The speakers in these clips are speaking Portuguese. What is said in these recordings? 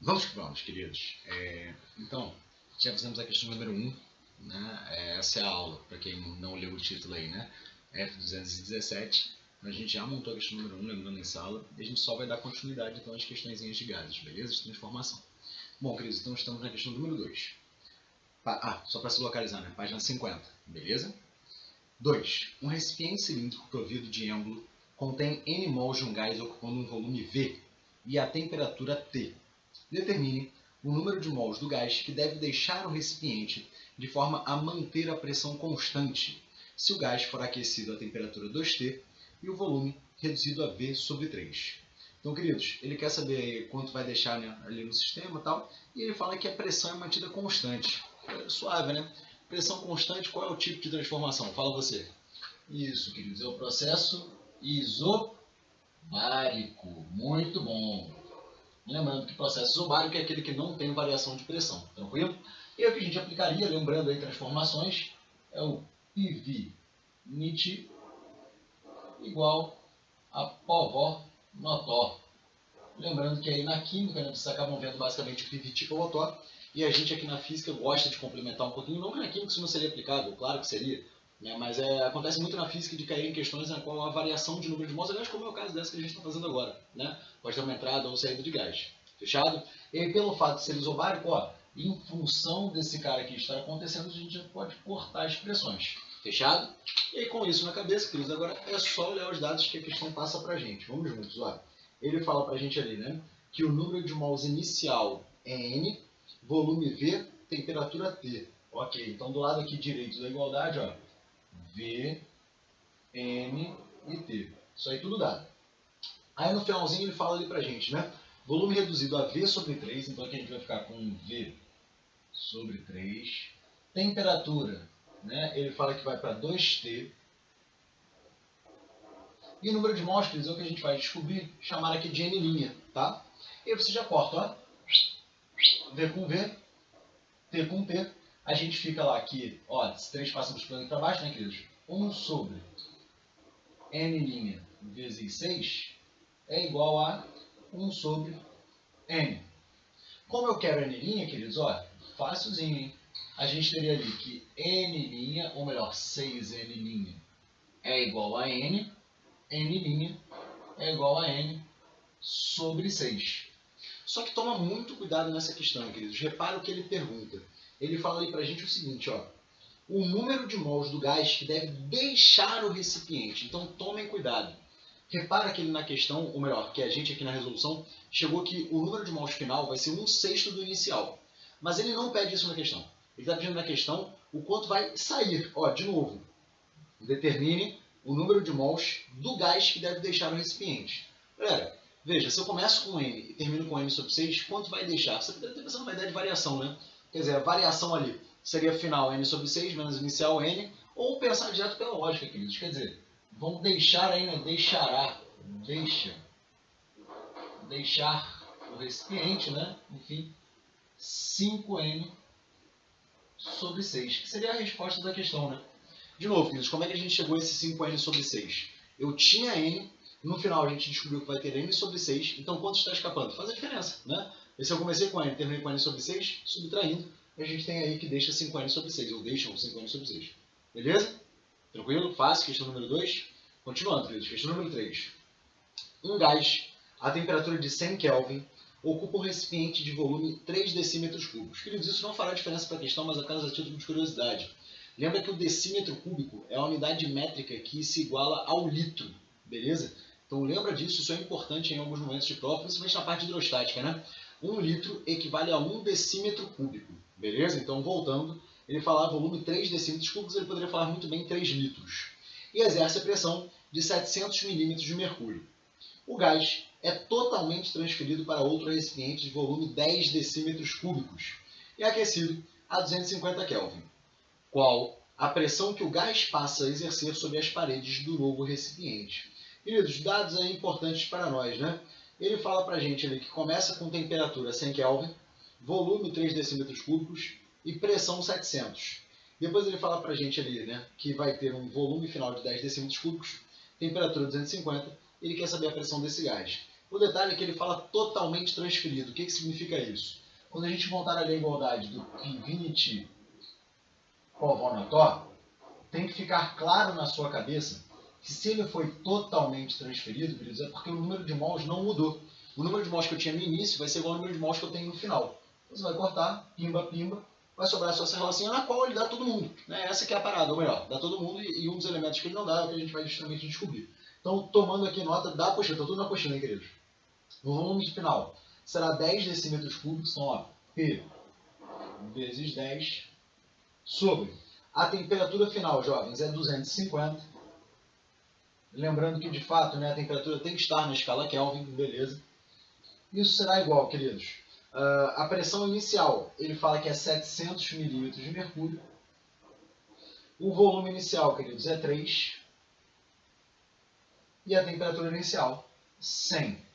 Vamos que vamos, queridos. Então, já fizemos a questão número 1, né? Essa é a aula, para quem não leu o título aí, né? F217. A gente já montou a questão número 1, lembrando em sala, e a gente só vai dar continuidade então às questões de gases, beleza? De transformação. Bom, queridos, então estamos na questão número 2. Só para se localizar, né? Página 50, beleza? 2. Um recipiente cilíndrico provido de êmbolo contém N mols de um gás ocupando um volume V e a temperatura T. Determine o número de mols do gás que deve deixar o recipiente de forma a manter a pressão constante, se o gás for aquecido a temperatura 2T e o volume reduzido a V sobre 3. Então, queridos, ele quer saber quanto vai deixar, né, ali no sistema e tal, e ele fala que a pressão é mantida constante. Suave, né? Pressão constante, qual é o tipo de transformação? Fala você. Isso, queridos, é o processo isobárico. Muito bom. Lembrando que o processo isobárico é aquele que não tem variação de pressão, tranquilo? E o que a gente aplicaria, lembrando aí transformações, é o PV-NIT igual a POVO-NOTOR. Lembrando que aí na química, né, vocês acabam vendo basicamente o PV-TIC e o OTOR, e a gente aqui na física gosta de complementar um pouquinho, não que na química isso não seria aplicável, claro que seria, né, mas acontece muito na física de cair em questões na qual a variação de número de mols, aliás, como é o caso dessa que a gente está fazendo agora, né, pode ter uma entrada ou saída de gás, fechado? E aí, pelo fato de ser isobárico, em função desse cara aqui estar acontecendo, a gente já pode cortar as expressões, fechado? E aí, com isso na cabeça, queridos, agora é só olhar os dados que a questão passa pra gente, vamos juntos, Ele fala pra gente ali, né, que o número de mols inicial é N, volume V, temperatura T. Ok, então do lado aqui direito da igualdade, V, N e T. Isso aí tudo dado. Aí no finalzinho ele fala ali pra gente, né? Volume reduzido a V sobre 3, então aqui a gente vai ficar com V sobre 3. Temperatura, né? Ele fala que vai para 2T. E o número de mols, queridos, é o que a gente vai descobrir, chamar aqui de N', tá? E aí você já corta, V com V, T com T. A gente fica lá aqui, se 3 passa multiplicando para baixo, né, queridos? 1 sobre N' vezes 6 é igual a 1 sobre N. Como eu quero N', queridos, fácilzinho, hein? A gente teria ali que N', ou melhor, 6N' é igual a N, N' é igual a N sobre 6. Só que toma muito cuidado nessa questão, queridos. Repara o que ele pergunta. Ele fala ali pra gente o seguinte, o número de mols do gás que deve deixar o recipiente. Então tomem cuidado. Repara que ele na questão, ou melhor, que a gente aqui na resolução, chegou que o número de mols final vai ser 1/6 do inicial. Mas ele não pede isso na questão. Ele está pedindo na questão o quanto vai sair. De novo, determine o número de mols do gás que deve deixar o recipiente. Galera, veja, se eu começo com N e termino com N sobre 6, quanto vai deixar? Você deve ter pensado numa ideia de variação, né? Quer dizer, a variação ali seria final N sobre 6 menos inicial N, ou pensar direto pela lógica, queridos. Quer dizer, vamos deixar aí, né? Deixar o recipiente, né? Enfim, 5N sobre 6, que seria a resposta da questão, né? De novo, queridos, como é que a gente chegou a esse 5N sobre 6? Eu tinha N, no final a gente descobriu que vai ter N sobre 6, então quanto está escapando? Faz a diferença, né? E se eu comecei com N e terminei com N sobre 6, subtraindo, a gente tem aí que deixa 5N sobre 6, ou deixam 5N sobre 6. Beleza? Tranquilo? Fácil. Questão número 2. Continuando, queridos. Questão número 3. Um gás a temperatura de 100 Kelvin ocupa um recipiente de volume 3 decímetros cúbicos. Queridos, isso não fará diferença para a questão, mas apenas a título de curiosidade. Lembra que o decímetro cúbico é a unidade métrica que se iguala ao litro, beleza? Então lembra disso, isso é importante em alguns momentos de prova, principalmente na parte hidrostática, né? 1 litro equivale a 1 decímetro cúbico, beleza? Então voltando, ele falar volume 3 decímetros cúbicos, ele poderia falar muito bem 3 litros. E exerce a pressão de 700 milímetros de mercúrio. O gás é totalmente transferido para outro recipiente de volume 10 decímetros cúbicos e aquecido a 250 Kelvin. Qual a pressão que o gás passa a exercer sobre as paredes do novo recipiente? Queridos, dados aí importantes para nós, né? Ele fala para a gente ali que começa com temperatura 100 Kelvin, volume 3 decímetros cúbicos e pressão 700. Depois ele fala para a gente ali, né, que vai ter um volume final de 10 decímetros cúbicos, temperatura 250, ele quer saber a pressão desse gás. O detalhe é que ele fala totalmente transferido. O que significa isso? Quando a gente montar ali a igualdade do P20 Povonotor, tem que ficar claro na sua cabeça que se ele foi totalmente transferido, queridos, é porque o número de mols não mudou. O número de mols que eu tinha no início vai ser igual ao número de mols que eu tenho no final. Você vai cortar, pimba, pimba, vai sobrar só essa relação na qual ele dá todo mundo. Né? Essa que é a parada, ou melhor, dá todo mundo e um dos elementos que ele não dá é o que a gente vai justamente descobrir. Então, tomando aqui nota da apostila, está tudo na apostila, hein, queridos? No volume final será 10 decímetros cúbicos, então, ó, P vezes 10 sobre a temperatura final, jovens, é 250. Lembrando que, de fato, né, a temperatura tem que estar na escala Kelvin, beleza? Isso será igual, queridos. A pressão inicial, ele fala que é 700 mililitros de mercúrio. O volume inicial, queridos, é 3. E a temperatura inicial, 100.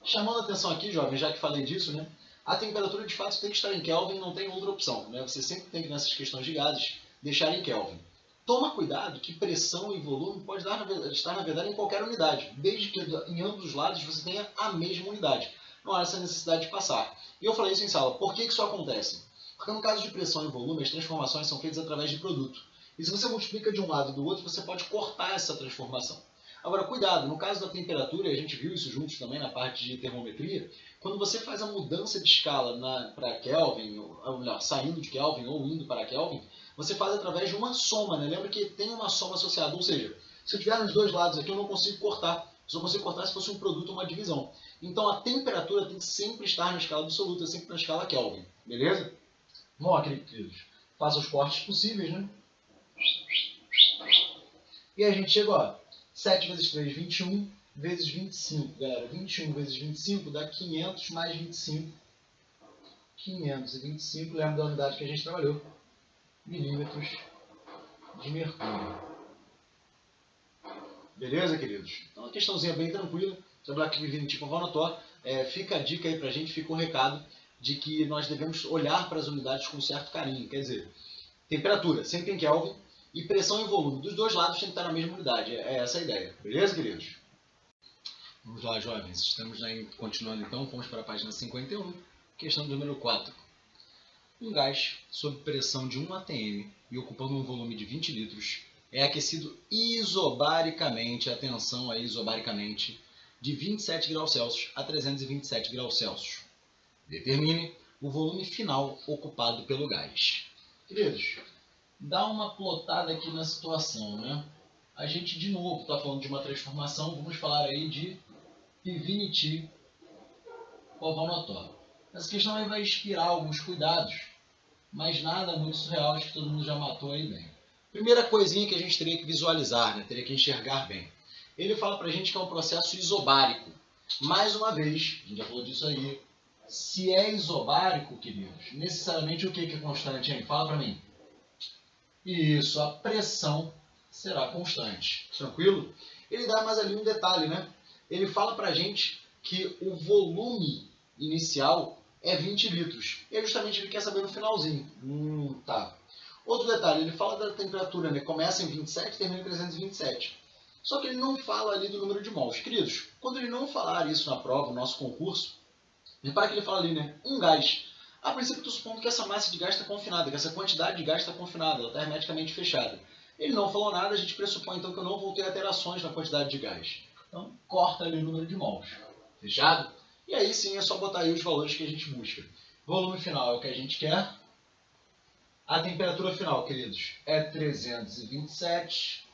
Chamando a atenção aqui, jovens, já que falei disso, né? A temperatura, de fato, tem que estar em Kelvin, não tem outra opção. Né? Você sempre tem que, nessas questões de gases, deixar em Kelvin. Toma cuidado que pressão e volume pode estar, na verdade, em qualquer unidade, desde que em ambos os lados você tenha a mesma unidade. Não há essa necessidade de passar. E eu falei isso em sala. Por que isso acontece? Porque no caso de pressão e volume, as transformações são feitas através de produto. E se você multiplica de um lado e do outro, você pode cortar essa transformação. Agora, cuidado, no caso da temperatura, e a gente viu isso juntos também na parte de termometria, quando você faz a mudança de escala para Kelvin, ou melhor, saindo de Kelvin ou indo para Kelvin, você faz através de uma soma, né? Lembra que tem uma soma associada, ou seja, se eu tiver nos dois lados aqui, eu não consigo cortar. Só consigo cortar se fosse um produto ou uma divisão. Então, a temperatura tem que sempre estar na escala absoluta, sempre na escala Kelvin, beleza? Bom, queridos, faça os cortes possíveis, né? E a gente chega, ó, 7 vezes 3, 21, vezes 25, galera. 21 vezes 25 dá 500 mais 25. 525, lembra da unidade que a gente trabalhou. Milímetros de mercúrio. Beleza, queridos? Então, uma questãozinha bem tranquila. Sobre a P20 Povonotor, fica a dica aí pra gente, fica o recado de que nós devemos olhar para as unidades com certo carinho. Quer dizer, temperatura sempre em Kelvin e pressão e volume dos dois lados tem que estar na mesma unidade. É essa a ideia. Beleza, queridos? Vamos lá, jovens. Estamos continuando então, fomos para a página 51, questão número 4. Um gás sob pressão de 1 atm e ocupando um volume de 20 litros é aquecido isobaricamente, atenção aí, isobaricamente, de 27 graus Celsius a 327 graus Celsius. Determine o volume final ocupado pelo gás. Queridos, dá uma plotada aqui na situação, né? A gente, de novo, está falando de uma transformação, vamos falar aí de P20 Povonotor. Essa questão aí vai inspirar alguns cuidados, mas nada muito surreal, acho que todo mundo já matou aí bem. Primeira coisinha que a gente teria que visualizar, né? Teria que enxergar bem. Ele fala pra gente que é um processo isobárico. Mais uma vez, a gente já falou disso aí. Se é isobárico, queridos, necessariamente o que é constante, hein? Fala pra mim. Isso, a pressão será constante. Tranquilo? Ele dá mais ali um detalhe, né? Ele fala pra gente que o volume inicial é 20 litros. E é justamente ele quer saber no finalzinho. Tá. Outro detalhe, ele fala da temperatura, né? Começa em 27 e termina em 327. Só que ele não fala ali do número de mols. Queridos, quando ele não falar isso na prova, no nosso concurso, repara que ele fala ali, né? Um gás. A princípio, eu estou supondo que essa massa de gás está confinada, que essa quantidade de gás está confinada, ela está hermeticamente fechada. Ele não falou nada, a gente pressupõe então que eu não vou ter alterações na quantidade de gás. Então, corta ali o número de mols. Fechado? E aí sim é só botar aí os valores que a gente busca. Volume final é o que a gente quer. A temperatura final, queridos, é 327.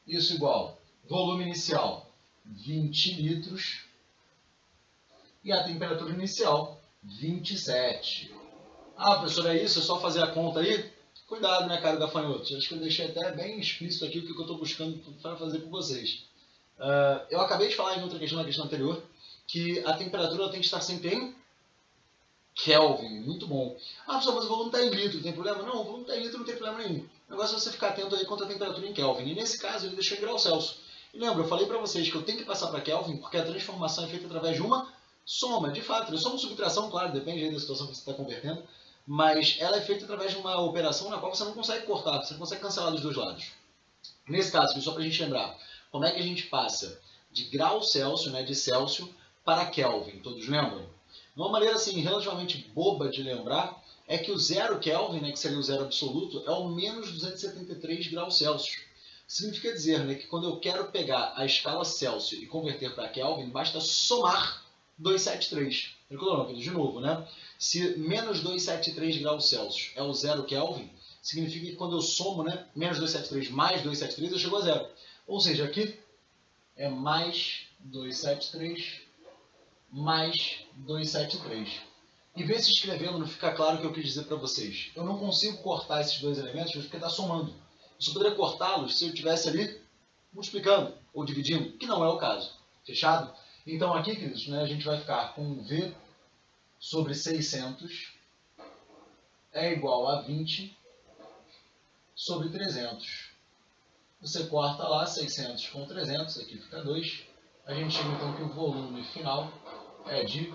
Isso igual. Volume inicial, 20 litros. E a temperatura inicial, 27. Ah, professor, é isso? É só fazer a conta aí? Cuidado, né, cara, gafanhoto? Acho que eu deixei até bem explícito aqui o que eu estou buscando para fazer com vocês. Eu acabei de falar em outra questão, na questão anterior, que a temperatura tem que estar sempre em Kelvin. Muito bom. Ah, professor, mas o volume está em litro, tem problema? Não, o volume está em litro, não tem problema nenhum. O negócio é você ficar atento aí quanto a temperatura em Kelvin. E nesse caso, ele deixou em graus Celsius. E lembra, eu falei para vocês que eu tenho que passar para Kelvin porque a transformação é feita através de uma soma. De fato, é só uma subtração, claro, depende aí da situação que você está convertendo. Mas ela é feita através de uma operação na qual você não consegue cortar, você não consegue cancelar dos dois lados. Nesse caso, só para a gente lembrar, como é que a gente passa de grau Celsius, né, de Celsius, para Kelvin. Todos lembram? Uma maneira assim, relativamente boba de lembrar é que o 0 Kelvin, né, que seria o zero absoluto, é o menos 273 graus Celsius. Significa dizer, né, que quando eu quero pegar a escala Celsius e converter para Kelvin, basta somar 273. De novo, né? Se menos 273 graus Celsius é o 0 Kelvin, significa que quando eu somo, né, menos 273 mais 273, eu chego a zero. Ou seja, aqui é mais 273 mais 273. E ver se escrevendo não fica claro o que eu quis dizer para vocês. Eu não consigo cortar esses dois elementos porque está somando. Eu só poderia cortá-los se eu estivesse ali multiplicando ou dividindo, que não é o caso. Fechado? Então aqui, queridos, né, a gente vai ficar com V sobre 600 é igual a 20 sobre 300. Você corta lá 600 com 300, aqui fica 2. A gente chega então que o volume final é de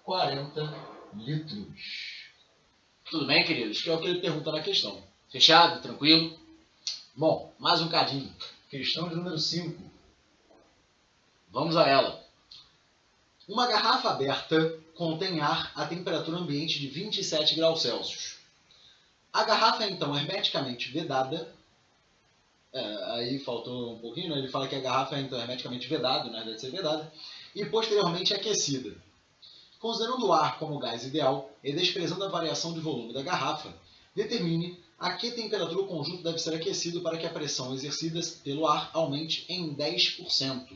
40 litros. Tudo bem, queridos? Que é o que ele pergunta na questão. Fechado? Tranquilo? Bom, mais um cadinho. Questão de número 5. Vamos a ela. Uma garrafa aberta contém ar a temperatura ambiente de 27 graus Celsius. A garrafa é então hermeticamente vedada. Aí faltou um pouquinho, né? Ele fala que a garrafa é então hermeticamente vedada, né? Deve ser vedada, e posteriormente aquecida. Considerando o ar como gás ideal e desprezando a variação de volume da garrafa, determine a que temperatura o conjunto deve ser aquecido para que a pressão exercida pelo ar aumente em 10%.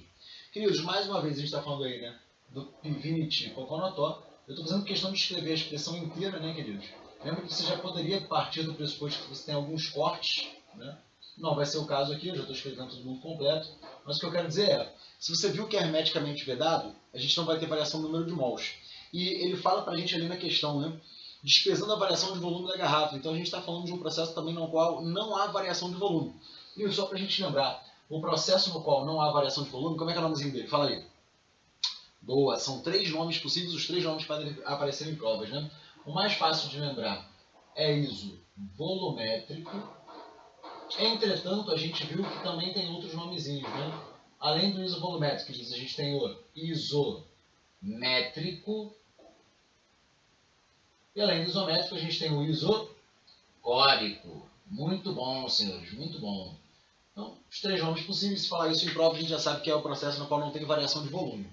Queridos, mais uma vez a gente está falando aí, né, do Pvinity Coconotó. Eu estou fazendo questão de escrever a expressão inteira, né, queridos? Lembra que você já poderia partir do pressuposto que você tem alguns cortes, né? Não vai ser o caso aqui, eu já estou escrevendo tudo muito completo. Mas o que eu quero dizer é, se você viu que é hermeticamente vedado, a gente não vai ter variação no número de mols. E ele fala para a gente ali na questão, né, desprezando a variação de volume da garrafa. Então a gente está falando de um processo também no qual não há variação de volume. E só para a gente lembrar, o processo no qual não há variação de volume, como é que é o nomezinho dele? Fala aí. Boa, são 3 nomes possíveis, os 3 nomes podem aparecer em provas, né? O mais fácil de lembrar é isovolumétrico. Entretanto, a gente viu que também tem outros nomezinhos, né? Além do isovolumétrico, a gente tem o isométrico. E além do isométrico, a gente tem o isocórico. Muito bom, senhores, muito bom. Então, os 3 nomes possíveis, se falar isso em prova, a gente já sabe que é o processo no qual não tem variação de volume.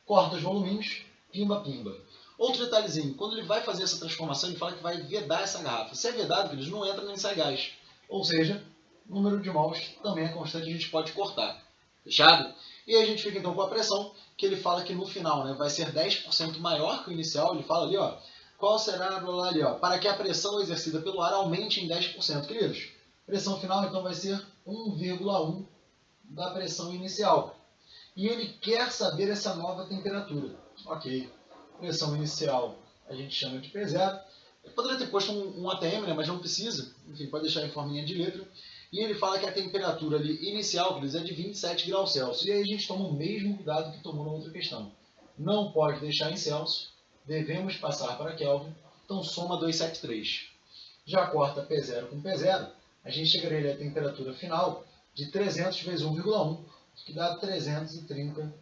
Corta os voluminhos, pimba, pimba. Outro detalhezinho, quando ele vai fazer essa transformação, ele fala que vai vedar essa garrafa. Se é vedado, eles não entram nem sai gás. Ou seja, o número de mols também é constante, a gente pode cortar. Fechado? E aí a gente fica então com a pressão, que ele fala que no final, né, vai ser 10% maior que o inicial. Ele fala ali, ó, qual será ali, ó, para que a pressão exercida pelo ar aumente em 10%. Queridos, pressão final então vai ser 1,1 da pressão inicial. E ele quer saber essa nova temperatura. Ok, pressão inicial a gente chama de P0. Eu poderia ter posto um ATM, né, mas não precisa. Enfim, pode deixar em forminha de letra. E ele fala que a temperatura ali inicial é de 27 graus Celsius. E aí a gente toma o mesmo cuidado que tomou na outra questão. Não pode deixar em Celsius, devemos passar para Kelvin, então soma 273. Já corta P0 com P0, a gente chegaria à temperatura final de 300 vezes 1,1, que dá 330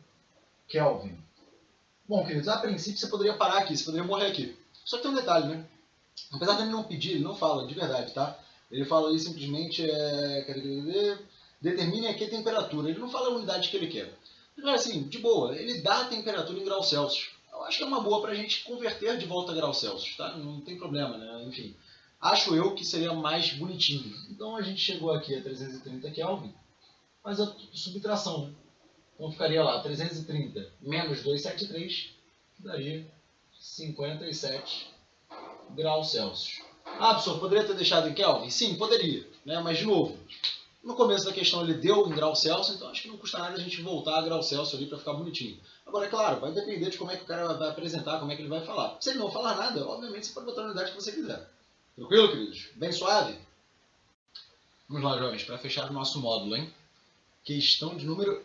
Kelvin. Bom, queridos, a princípio você poderia parar aqui, você poderia morrer aqui. Só que tem um detalhe, né? Apesar dele não pedir, ele não fala, de verdade, tá? Ele fala aí simplesmente, determine aqui a temperatura. Ele não fala a unidade que ele quer. Mas assim, de boa, ele dá a temperatura em graus Celsius. Eu acho que é uma boa para a gente converter de volta a graus Celsius, tá? Não tem problema, né? Enfim, acho eu que seria mais bonitinho. Então a gente chegou aqui a 330 Kelvin, faz a subtração, né? Então ficaria lá 330 menos 273, que daria 57 graus Celsius. Ah, professor, poderia ter deixado em Kelvin? Sim, poderia, né? Mas de novo, no começo da questão ele deu em graus Celsius, então acho que não custa nada a gente voltar a graus Celsius ali para ficar bonitinho. Agora, é claro, vai depender de como é que o cara vai apresentar, como é que ele vai falar. Se ele não falar nada, obviamente você pode botar a unidade que você quiser. Tranquilo, queridos? Bem suave? Vamos lá, jovens, para fechar o nosso módulo, hein? Questão de número...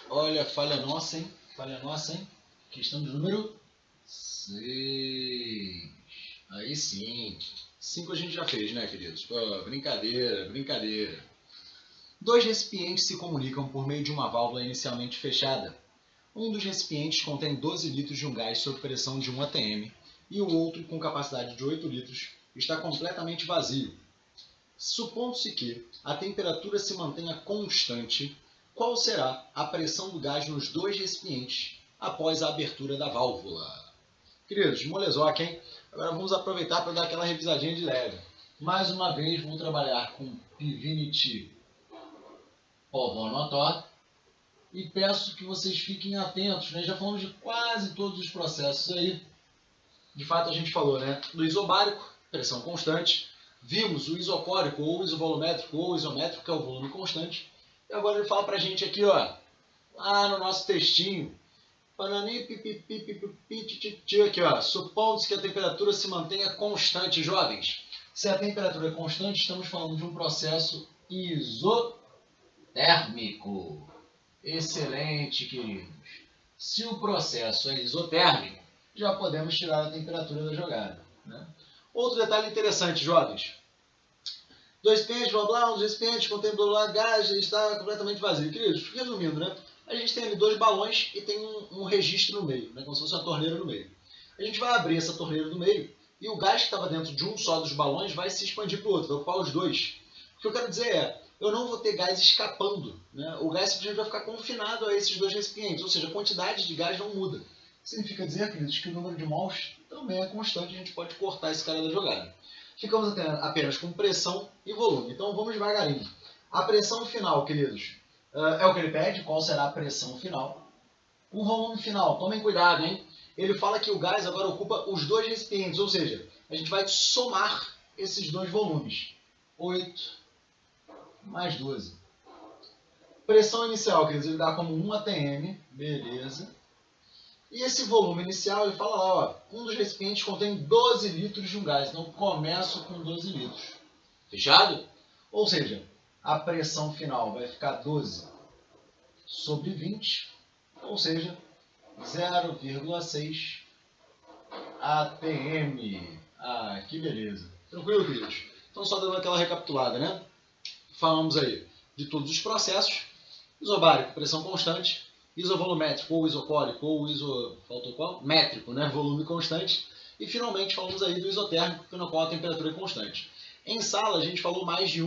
Olha, falha nossa, hein? Falha nossa, hein? Questão de número 6. Aí sim. 5 a gente já fez, né, queridos? Pô, brincadeira, brincadeira. Dois recipientes se comunicam por meio de uma válvula inicialmente fechada. Um dos recipientes contém 12 litros de um gás sob pressão de 1 atm e o outro, com capacidade de 8 litros, está completamente vazio. Supondo-se que a temperatura se mantenha constante, qual será a pressão do gás nos dois recipientes após a abertura da válvula? Queridos, molezoca, hein? Agora vamos aproveitar para dar aquela revisadinha de leve. Mais uma vez vou trabalhar com Pvinit Povonotor e peço que vocês fiquem atentos, né? Já falamos de quase todos os processos aí. De fato a gente falou, né? Do isobárico, pressão constante. Vimos o isocórico, ou isovolumétrico, ou isométrico, que é o volume constante. E agora ele fala pra gente aqui, ó, lá no nosso textinho, aqui, ó, supondo-se que a temperatura se mantenha constante, jovens. Se a temperatura é constante, estamos falando de um processo isotérmico. Excelente, queridos. Se o processo é isotérmico, já podemos tirar a temperatura da jogada, né? Outro detalhe interessante, jovens. Dois recipientes, blá blá, um dos recipientes contém blá blá, gás está completamente vazio. Queridos, resumindo, né? A gente tem ali dois balões e tem um registro no meio, né? Como se fosse uma torneira no meio. A gente vai abrir essa torneira no meio e o gás que estava dentro de um só dos balões vai se expandir para o outro, vai ocupar os dois. O que eu quero dizer é, eu não vou ter gás escapando, né? O gás simplesmente vai ficar confinado a esses dois recipientes, ou seja, a quantidade de gás não muda. Significa dizer, queridos, que o número de mols também é constante, a gente pode cortar esse cara da jogada. Ficamos apenas com pressão e volume. Então vamos devagarinho. A pressão final, queridos, é o que ele pede, qual será a pressão final. O volume final, tomem cuidado, hein? Ele fala que o gás agora ocupa os dois recipientes, ou seja, a gente vai somar esses dois volumes. 8 mais 12. Pressão inicial, queridos, ele dá como 1 atm, beleza. E esse volume inicial, ele fala lá, ó, um dos recipientes contém 12 litros de um gás. Então, começo com 12 litros. Fechado? Ou seja, a pressão final vai ficar 12 sobre 20, ou seja, 0,6 atm. Ah, que beleza. Tranquilo, queridos? Então, só dando aquela recapitulada, né? Falamos aí de todos os processos. Isobárico, pressão constante. Isovolumétrico, ou isocórico, ou faltou qual? Métrico, né? Volume constante. E finalmente falamos aí do isotérmico, no qual a temperatura é constante. Em sala a gente falou mais de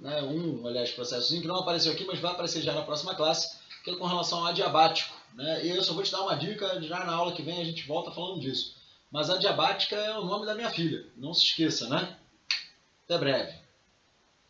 né? Aliás, processozinho que não apareceu aqui, mas vai aparecer já na próxima classe, que é com relação ao adiabático, né? E eu só vou te dar uma dica, já na aula que vem a gente volta falando disso. Mas a adiabática é o nome da minha filha, não se esqueça, né? Até breve.